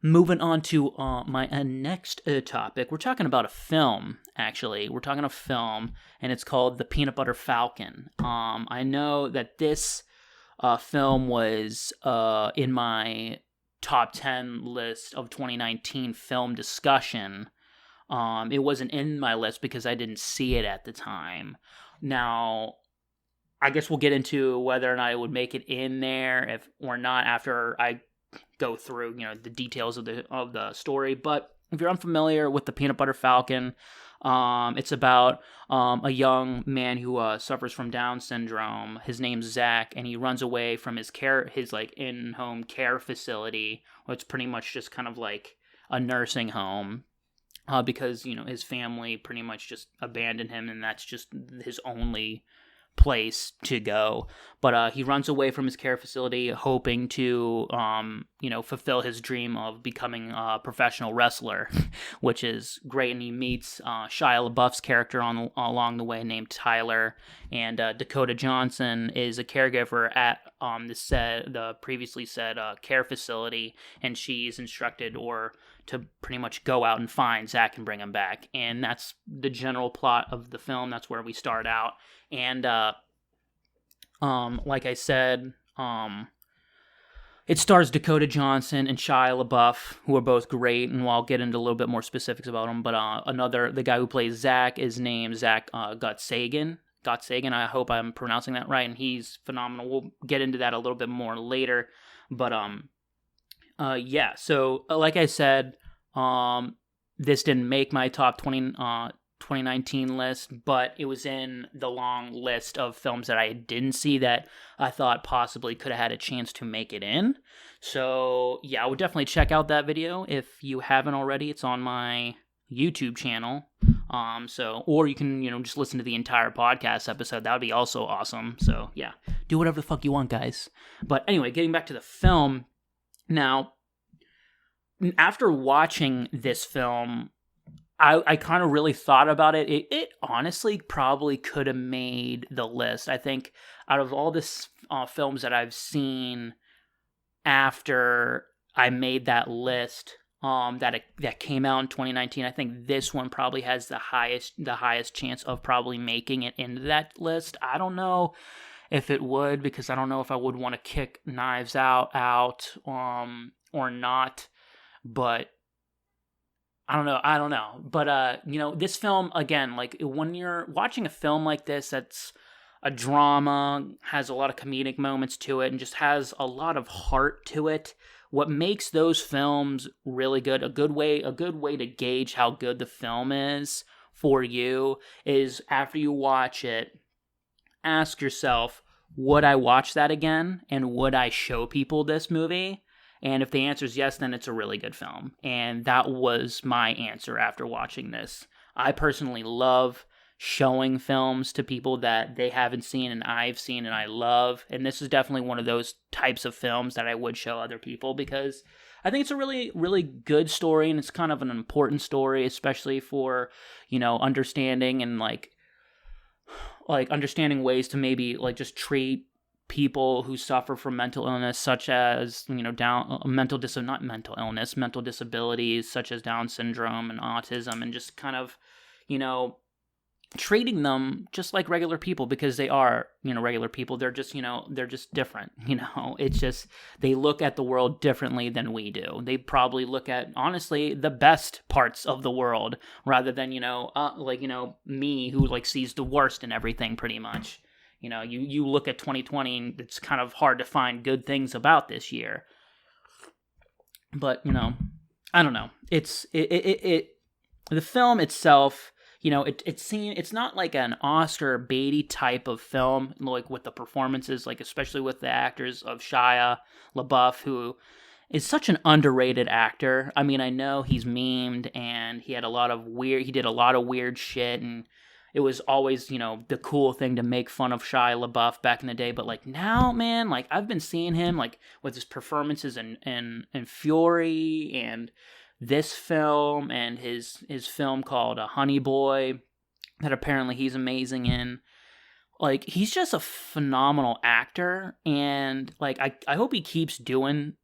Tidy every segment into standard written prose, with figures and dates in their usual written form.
moving on to my next topic. We're talking about a film, actually. We're talking a film, and it's called The Peanut Butter Falcon. I know that this film was in my top 10 list of 2019 film discussion. It wasn't in my list because I didn't see it at the time. Now, I guess we'll get into whether or not it would make it in there if or not after I go through, the details of the story. But if you're unfamiliar with the Peanut Butter Falcon, it's about a young man who suffers from Down syndrome. His name's Zach, and he runs away from his in-home care facility, which is pretty much just kind of like a nursing home. Because his family pretty much just abandoned him, and that's just his only place to go. But he runs away from his care facility, hoping to fulfill his dream of becoming a professional wrestler, which is great. And he meets Shia LaBeouf's character along the way, named Tyler, and Dakota Johnson is a caregiver at the previously said care facility, and she's instructed to pretty much go out and find Zach and bring him back. And that's the general plot of the film. That's where we start out. And like I said, it stars Dakota Johnson and Shia LaBeouf, who are both great, and I'll get into a little bit more specifics about them. But the guy who plays Zach is named Zach Gottsagen. I hope I'm pronouncing that right, and he's phenomenal. We'll get into that a little bit more later. But yeah. So like I said, this didn't make my top 2019 list, but it was in the long list of films that I didn't see that I thought possibly could have had a chance to make it in. So yeah, I would definitely check out that video if you haven't already. It's on my YouTube channel. Or you can, just listen to the entire podcast episode. That would be also awesome. So yeah, do whatever the fuck you want, guys. But anyway, getting back to the film. Now, after watching this film, I kind of really thought about it. It honestly probably could have made the list. I think out of all the films that I've seen after I made that list, that came out in 2019, I think this one probably has the highest chance of probably making it into that list. I don't know if it would, because I don't know if I would want to kick Knives Out or not, but I don't know. But, this film, again, like when you're watching a film like this, that's a drama, has a lot of comedic moments to it, and just has a lot of heart to it. What makes those films really good, a good way to gauge how good the film is for you, is after you watch it, ask yourself, would I watch that again? And would I show people this movie? And if the answer is yes, then it's a really good film. And that was my answer after watching this. I personally love showing films to people that they haven't seen and I've seen and I love. And this is definitely one of those types of films that I would show other people, because I think it's a really, really good story, and it's kind of an important story, especially for, understanding and like understanding ways to maybe like just treat people who suffer from mental illness, such as, mental disabilities, such as Down syndrome and autism, and just kind of, treating them just like regular people, because they are, regular people. They're just, they're just different, it's just, they look at the world differently than we do. They probably look at, honestly, the best parts of the world rather than, me, who like sees the worst in everything pretty much. You look at 2020 and it's kind of hard to find good things about this year. But, I don't know. The film itself, it's not like an Oscar baity type of film, like with the performances, like especially with the actors of Shia LaBeouf, who is such an underrated actor. I mean, I know he's memed and he did a lot of weird shit, and it was always, the cool thing to make fun of Shia LaBeouf back in the day. But like now, man, like I've been seeing him like with his performances in Fury and this film and his film called Honey Boy, that apparently he's amazing in. Like, he's just a phenomenal actor, and like I hope he keeps doing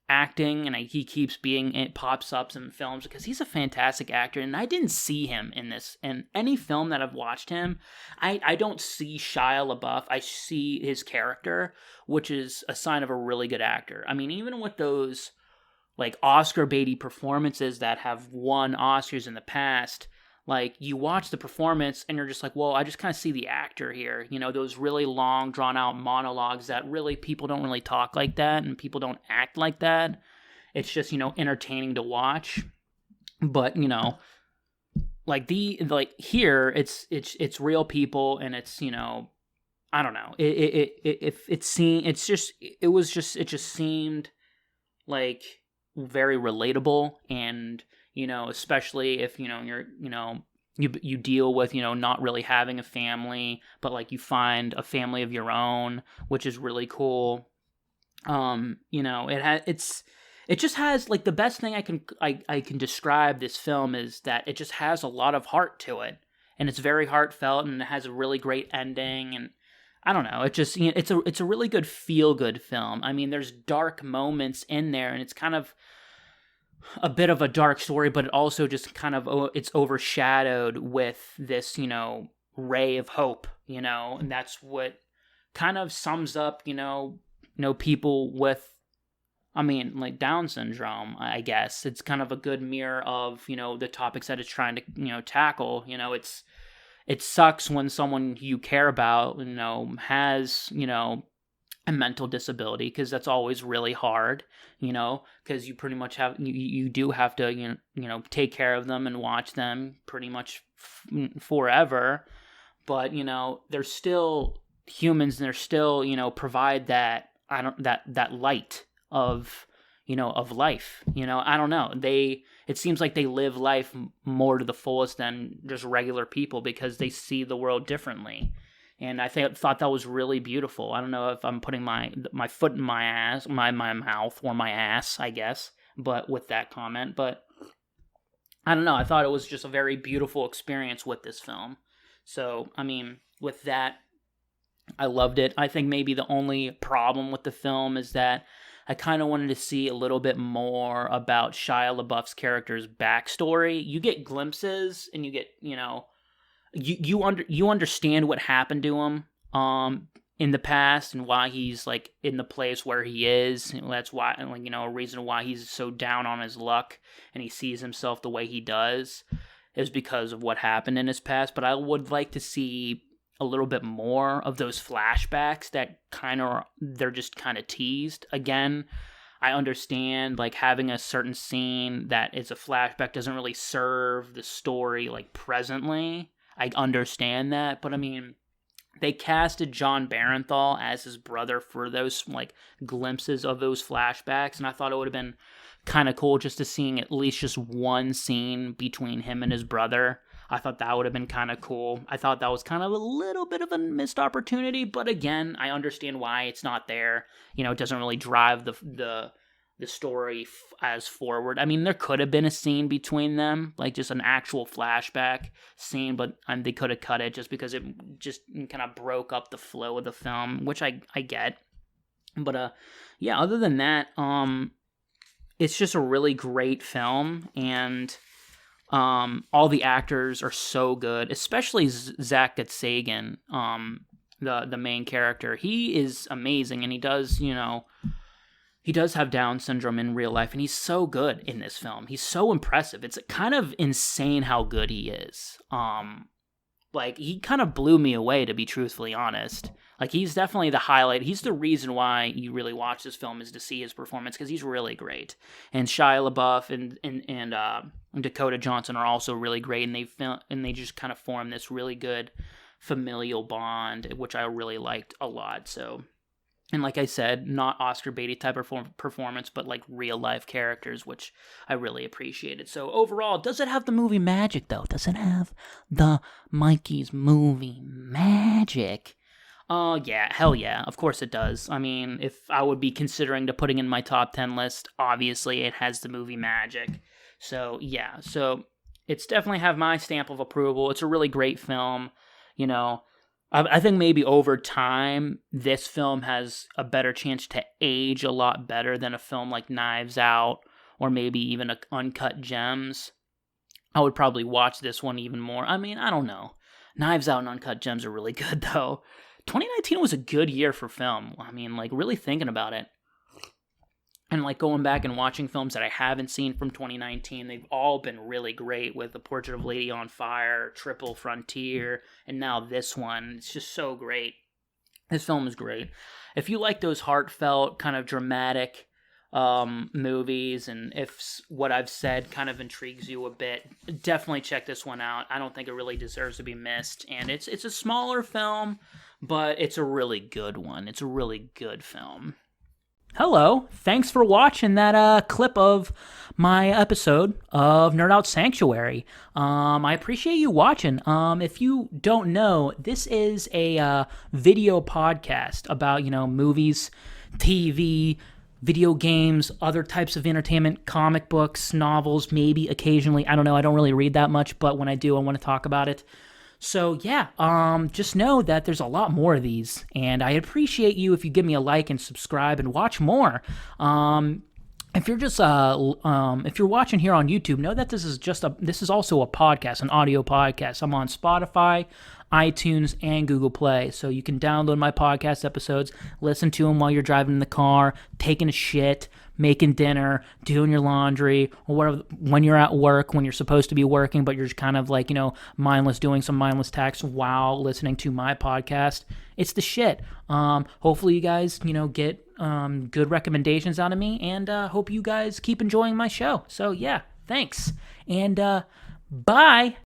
acting, and he keeps being, it pops up in films because he's a fantastic actor, and I didn't see him in this. In any film that I've watched him, I don't see Shia LaBeouf. I see his character, which is a sign of a really good actor. I mean, even with those like Oscar baity performances that have won Oscars in the past, like, you watch the performance and you're just like, well, I just kind of see the actor here. You know, those really long, drawn-out monologues that really, people don't really talk like that and people don't act like that. It's just, you know, entertaining to watch. But, you know, like, here, it's real people, and it's, you know, I don't know. It just seemed like very relatable, and, you know, especially if, you know, you deal with, you know, not really having a family, but like you find a family of your own, which is really cool. You know, it just has, like, the best thing I can describe this film is that it just has a lot of heart to it, and it's very heartfelt, and it has a really great ending, and I don't know, it just, you know, it's a really good feel-good film. I mean, there's dark moments in there, and it's kind of a bit of a dark story, but it also just kind of, it's overshadowed with this, you know, ray of hope, you know, and that's what kind of sums up, you know, people with, I mean, like, Down syndrome, I guess. It's kind of a good mirror of, you know, the topics that it's trying to, you know, tackle. You know, it sucks when someone you care about, you know, has, you know, a mental disability, because that's always really hard, you know, because you pretty much have, you do have to, you know, take care of them and watch them pretty much forever. But, you know, they're still humans, and they're still, you know, provide that, that light of, you know, of life. You know, I don't know. It seems like they live life more to the fullest than just regular people, because they see the world differently. And I thought that was really beautiful. I don't know if I'm putting my foot in my ass, my mouth, or my ass, I guess, but with that comment. But I don't know. I thought it was just a very beautiful experience with this film. So, I mean, with that, I loved it. I think maybe the only problem with the film is that I kind of wanted to see a little bit more about Shia LaBeouf's character's backstory. You get glimpses, and you get, you know, you understand what happened to him in the past, and why he's, like, in the place where he is. And that's why, like, you know, a reason why he's so down on his luck and he sees himself the way he does is because of what happened in his past. But I would like to see a little bit more of those flashbacks that they're just kind of teased. Again, I understand, like, having a certain scene that is a flashback doesn't really serve the story, like, presently. I understand that, but I mean, they casted John Barenthal as his brother for those, like, glimpses of those flashbacks, and I thought it would have been kind of cool just to seeing at least just one scene between him and his brother. I thought that would have been kind of cool. I thought that was kind of a little bit of a missed opportunity, but again, I understand why it's not there. You know, it doesn't really drive the story as forward. I mean, there could have been a scene between them, like just an actual flashback scene, but they could have cut it just because it just kind of broke up the flow of the film, which I get. But yeah, other than that, it's just a really great film, and all the actors are so good, especially Zach Gatsagan, the main character. He is amazing, and he does, you know, he does have Down syndrome in real life, and he's so good in this film. He's so impressive. It's kind of insane how good he is. Like, he kind of blew me away, to be truthfully honest. Like, he's definitely the highlight. He's the reason why you really watch this film, is to see his performance, because he's really great. And Shia LaBeouf and Dakota Johnson are also really great, and they just kind of form this really good familial bond, which I really liked a lot. So, and like I said, not Oscar Beatty type of performance, but like real life characters, which I really appreciated. So overall, does it have the movie magic, though? Does it have the Mikey's movie magic? Yeah, hell yeah, of course it does. I mean, if I would be considering to putting in my top 10 list, obviously it has the movie magic. So yeah, so it's definitely have my stamp of approval. It's a really great film, you know. I think maybe over time, this film has a better chance to age a lot better than a film like Knives Out or maybe even Uncut Gems. I would probably watch this one even more. I mean, I don't know. Knives Out and Uncut Gems are really good, though. 2019 was a good year for film. I mean, like, really thinking about it. And, like, going back and watching films that I haven't seen from 2019, they've all been really great, with The Portrait of Lady on Fire, Triple Frontier, and now this one. It's just so great. This film is great. If you like those heartfelt, kind of dramatic movies, and if what I've said kind of intrigues you a bit, definitely check this one out. I don't think it really deserves to be missed. And it's a smaller film, but it's a really good one. It's a really good film. Hello, thanks for watching that clip of my episode of Nerd Out Sanctuary. I appreciate you watching. If you don't know, this is a video podcast about, movies, TV, video games, other types of entertainment, comic books, novels, maybe occasionally. I don't know, I don't really read that much, but when I do, I want to talk about it. So yeah, just know that there's a lot more of these, and I appreciate you if you give me a like and subscribe and watch more. If you're just if you're watching here on YouTube, know that this is also a podcast, an audio podcast. I'm on Spotify, iTunes, and Google Play, so you can download my podcast episodes, listen to them while you're driving in the car, taking a shit, making dinner, doing your laundry, or whatever, when you're at work, when you're supposed to be working, but you're just kind of like, mindless, doing some mindless tasks while listening to my podcast. It's the shit. Hopefully you guys, get good recommendations out of me, and hope you guys keep enjoying my show. So yeah, thanks. And bye.